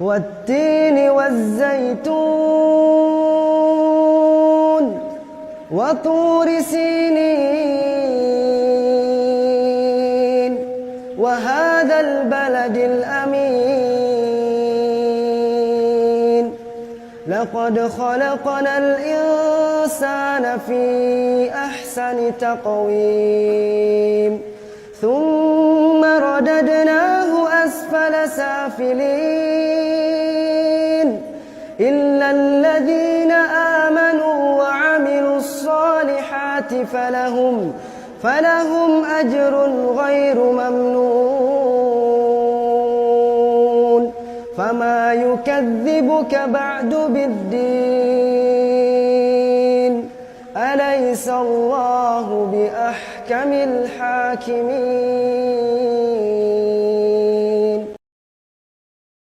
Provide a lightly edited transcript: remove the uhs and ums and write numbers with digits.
والتين والزيتون وطور سينين وهذا البلد الأمين لقد خلقنا الإنسان في أحسن تقويم ثم رددناه أسفل سافلين إلا الذين آمنوا وعملوا الصالحات فلهم أجر غير ممنون فما يكذبك بعد بالدين أليس الله بأحكم الحاكمين